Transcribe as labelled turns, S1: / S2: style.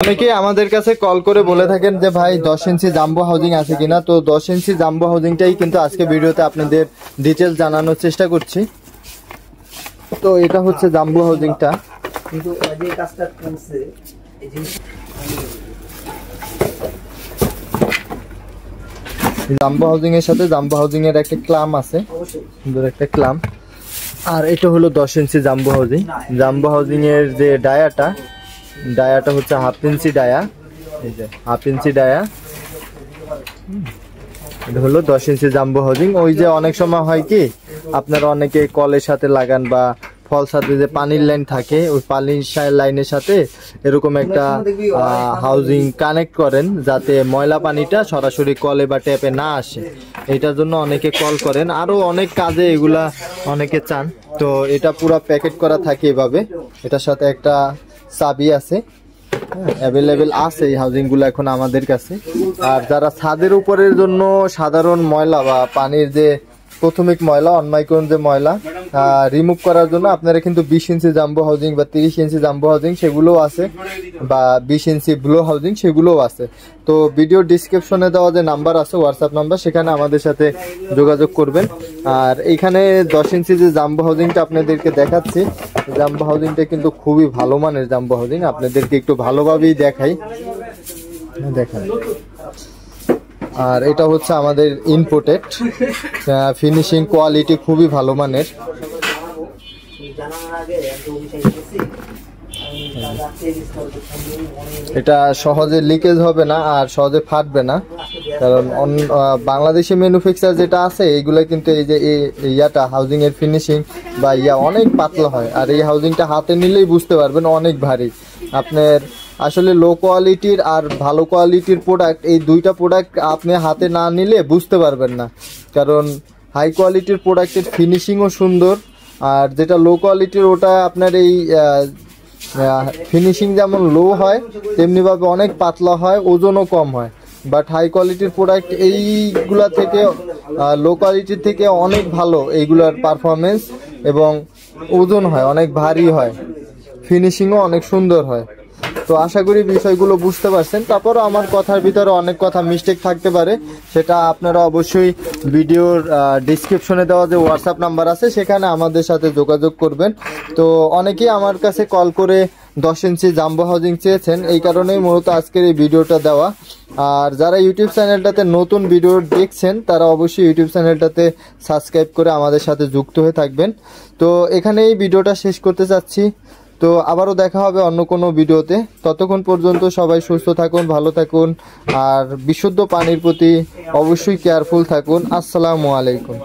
S1: অনেকেই আমাদের কাছে কল করে বলে থাকেন যে ভাই 10 ইঞ্চি জাম্বো হাউজিং আছে কিনা। তো 10 ইঞ্চি জাম্বো হাউজিংটাই কিন্তু আজকে ভিডিওতে আপনাদের ডিটেইলস জানানোর চেষ্টা করছি। তো এটা হচ্ছে জাম্বো হাউজিংটা, কিন্তু এই কাজটা করছে এই যে জাম্বো হাউজিং এর সাথে জাম্বো হাউজিং এর একটা ক্লাম আছে, সুন্দর একটা ক্লাম। আর এটা হলো 10 ইঞ্চি জাম্বো হাউজিং। জাম্বো হাউজিং এর যে ডায়াটা হচ্ছে 1/2 ইঞ্চি ডায়া, এই যে 1/2 ইঞ্চি ডায়া। এটা হলো 10 ইঞ্চি জাম্বো হাউজিং। ওই যে অনেক সময় হয় কি আপনারা অনেকে কলের সাথে লাগান বা ফল সাথে যে পানির লাইন থাকে, ওই পানির লাইনের সাথে এরকম একটা হাউজিং কানেক্ট করেন যাতে ময়লা পানিটা সরাসরি কলে বা ট্যাপে না আসে। এটার জন্য অনেকে কল করেন, আরো অনেক কাজে এগুলা অনেকে চান। তো এটা পুরো প্যাকেট করা থাকে এভাবে, এটার সাথে একটা চাবি আছে, অ্যাভেলেবেল আছে এই হাউজিং গুলো এখন আমাদের কাছে। আর যারা ছাদের উপরের জন্য সাধারণ ময়লা বা পানির যে প্রাথমিক ময়লা অনমাইক্রন যে ময়লা রিমুভ করার জন্য আপনারা কিন্তু 20 ইঞ্চি জাম্বো হাউজিং বা 30 ইঞ্চি জাম্বো হাউজিং সেগুলোও আছে, বা 20 ইঞ্চি ব্লো হাউজিং সেগুলোও আছে। তো ভিডিও ডিসক্রিপশনে দেওয়া যে নাম্বার আছে হোয়াটসঅ্যাপ নাম্বার, সেখানে আমাদের সাথে যোগাযোগ করবেন। আর এইখানে 10 ইঞ্চি যে জাম্বো হাউজিংটা আপনাদেরকে দেখাচ্ছি, জাম্বো হাউজিংটা কিন্তু খুবই ভালো মানের জাম্বো হাউজিং। আপনাদেরকে একটু ভালোভাবেই দেখাই, দেখান। আর এটা হচ্ছে আমাদের ইম্পোর্টেড, ফিনিশিং কোয়ালিটি খুবই ভালো মানের। এটা সহজে লিকেজ হবে না আর সহজে ফাটবে না, কারণ বাংলাদেশি ম্যানুফ্যাকচার যেটা আছে এইগুলো কিন্তু এই যে ইয়াটা হাউজিং এর ফিনিশিং বা অনেক পাতলা হয়। আর এই হাউজিংটা হাতে নিলেই বুঝতে পারবেন অনেক ভারী। আপনার আসলে লো কোয়ালিটির আর ভালো কোয়ালিটির প্রোডাক্ট, এই দুইটা প্রোডাক্ট আপনি হাতে না নিলে বুঝতে পারবেন না, কারণ হাই কোয়ালিটির প্রোডাক্টের ফিনিশিংও সুন্দর, আর যেটা লো কোয়ালিটির ওটা আপনার এই ফিনিশিং যেমন লো হয় তেমনিভাবে অনেক পাতলা হয়, ওজনও কম হয়। বাট হাই কোয়ালিটির প্রোডাক্ট এইগুলা থেকে লো কোয়ালিটির থেকে অনেক ভালো, এইগুলার পারফরমেন্স এবং ওজন হয় অনেক ভারী হয়, ফিনিশিংও অনেক সুন্দর হয়। তো আশা করি বিষয়গুলো বুঝতে পারছেন। তারপরও আমার কথার ভিতরে অনেক কথা মিস্টেক থাকতে পারে, সেটা আপনারা অবশ্যই ভিডিওর ডিসক্রিপশনে দেওয়া যে হোয়াটসঅ্যাপ নাম্বার আছে সেখানে আমাদের সাথে যোগাযোগ করবেন। তো অনেকেই আমার কাছে কল করে 10 ইঞ্চি জাম্বো হাউজিং চেয়েছেন, এই কারণেই মূলত আজকের এই ভিডিওটা দেওয়া। আর যারা ইউটিউব চ্যানেলটাতে নতুন ভিডিও দেখছেন তারা অবশ্যই ইউটিউব চ্যানেলটাতে সাবস্ক্রাইব করে আমাদের সাথে যুক্ত হয়ে থাকবেন। তো এখানে এই ভিডিওটা শেষ করতে চাচ্ছি। তো আবারও দেখা হবে অন্য কোনো ভিডিওতে। ততক্ষণ পর্যন্ত সবাই সুস্থ থাকুন, ভালো থাকুন, আর বিশুদ্ধ পানির প্রতি অবশ্যই কেয়ারফুল থাকুন। আসসালামু আলাইকুম।